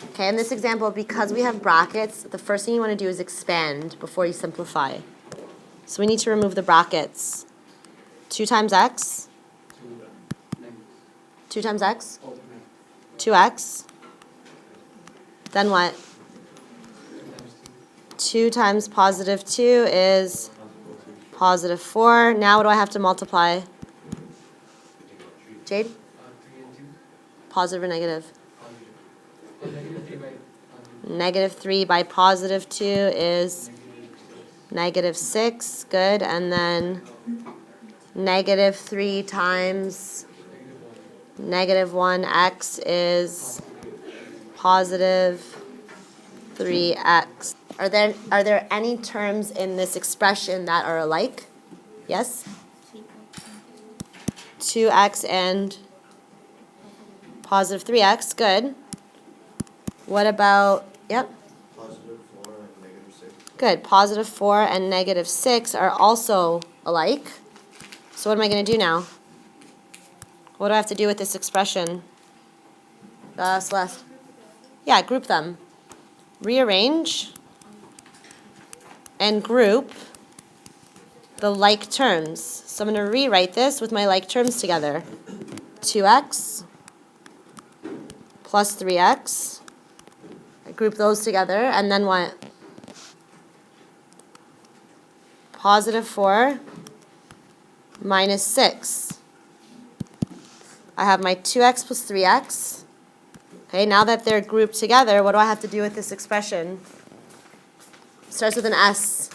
Okay, in this example, because we have brackets, the first thing you want to do is expand before you simplify. So we need to remove the brackets. 2 times x. 2 times x. 2x. Then what? 2 times positive 2 is positive 4. Now what do I have to multiply? Jade? Positive or negative? Negative 3 by positive 2 is negative 6. Good. And then negative 3 times negative 1x is positive 3x. Are there any terms in this expression that are alike? Yes? 2x and positive 3x. Good. What about, yep? Positive 4 and negative 6. Good. Positive 4 and negative 6 are also alike. So what am I going to do now? What do I have to do with this expression? Celeste. Yeah, group them. Rearrange and group the like terms. So I'm going to rewrite this with my like terms together. 2x plus 3x. I group those together, and then what? Positive 4 minus 6. I have my 2x plus 3x. Okay, now that they're grouped together, what do I have to do with this expression? It starts with an S.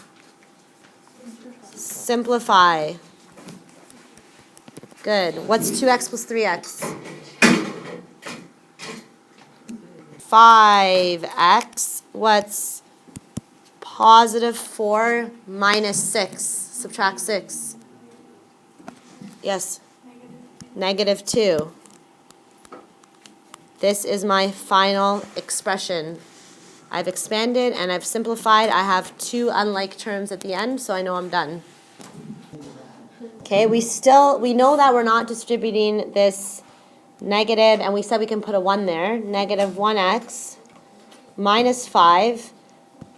Simplify. Good. What's 2x plus 3x? 5x. What's positive 4 minus 6? Subtract 6. Yes? Negative 2. This is my final expression. I've expanded and I've simplified. I have 2 unlike terms at the end, so I know I'm done. Okay, we know that we're not distributing this negative, and we said we can put a 1 there. Negative 1x minus 5.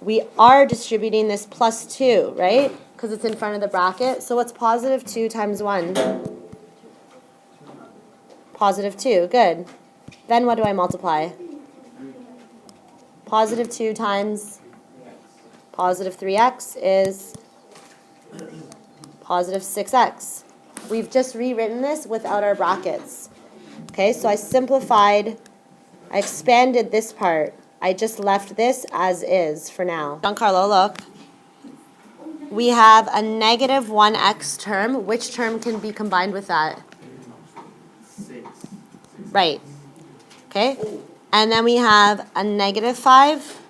We are distributing this plus 2, right? Because it's in front of the bracket. So what's positive 2 times 1? Positive 2. Good. Then what do I multiply? Positive 2 times positive 3x is positive 6x. We've just rewritten this without our brackets. Okay, so I simplified, I expanded this part. I just left this as is for now. Giancarlo, look. We have a negative 1x term. Which term can be combined with that? 6. Right. Okay? And then we have a negative 5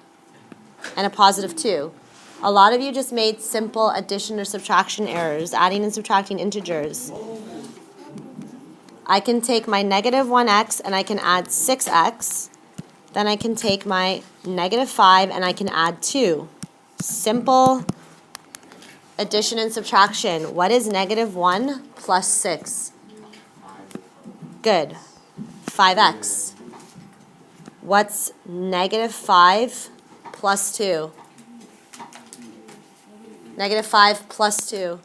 and a positive 2. A lot of you just made simple addition or subtraction errors, adding and subtracting integers. I can take my negative 1x and I can add 6x. Then I can take my negative 5 and I can add 2. Simple addition and subtraction. What is negative 1 plus 6? Good. 5x. What's negative 5 plus 2? Negative 5 plus 2.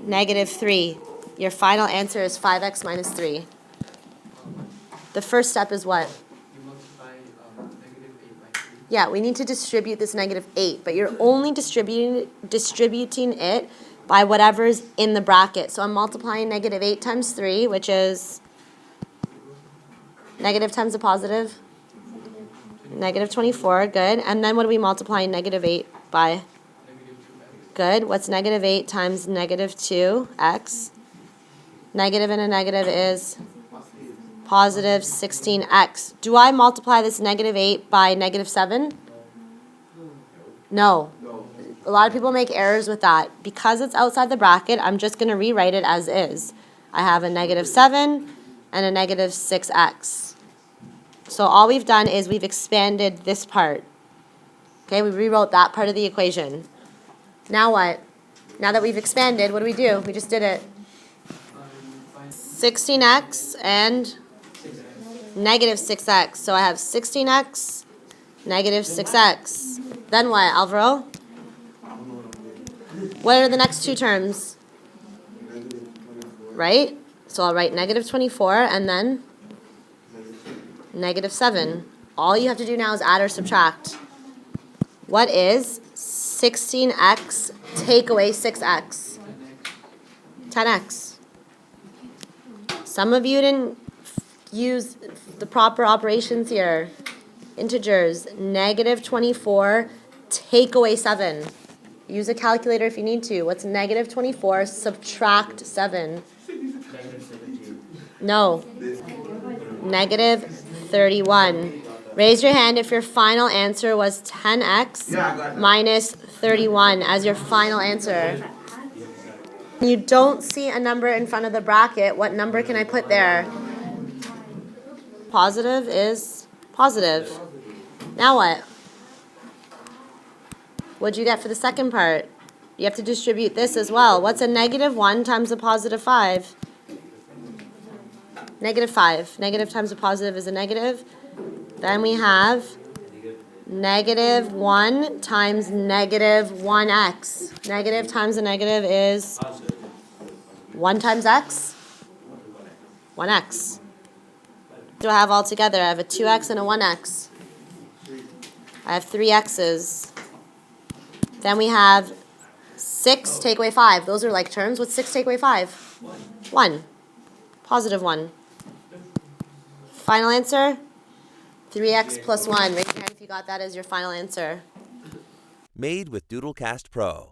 Negative 3. Your final answer is 5x minus 3. The first step is what? You multiply negative 8 by 3. Yeah, we need to distribute this negative 8, but you're only distributing it by whatever's in the bracket. So I'm multiplying negative 8 times 3, which is negative times a positive. Negative 24, good. And then what are we multiplying negative 8 by? Negative 2x. Good. What's negative 8 times negative 2x? Negative and a negative is positive 16x. Do I multiply this negative 8 by negative 7? No. A lot of people make errors with that. Because it's outside the bracket, I'm just going to rewrite it as is. I have a negative 7 and a negative 6x. So all we've done is we've expanded this part. Okay, we rewrote that part of the equation. Now what? Now that we've expanded, what do? We just did it. 16x and negative 6x. So I have 16x, negative 6x. Then what, Alvaro? What are the next two terms? Right? So I'll write negative 24 and then negative 7. All you have to do now is add or subtract. What is 16x take away 6x? 10x. Some of you didn't use the proper operations here. Integers, negative 24 take away 7. Use a calculator if you need to. What's negative 24 subtract 7? Negative 17. No. Negative 31. Raise your hand if your final answer was 10x minus 31 as your final answer. You don't see a number in front of the bracket. What number can I put there? Positive is positive. Now what? What'd you get for the second part? You have to distribute this as well. What's a negative 1 times a positive 5? Negative 5. Negative times a positive is a negative. Then we have negative 1 times negative 1x. Negative times a negative is 1 times x? 1x. What do I have all together? I have a 2x and a 1x. I have 3 x's. Then we have 6 take away 5. Those are like terms. What's 6 take away 5? 1. Positive 1. Final answer? 3x plus 1. Raise your hand if you got that as your final answer. Made with Doodlecast Pro.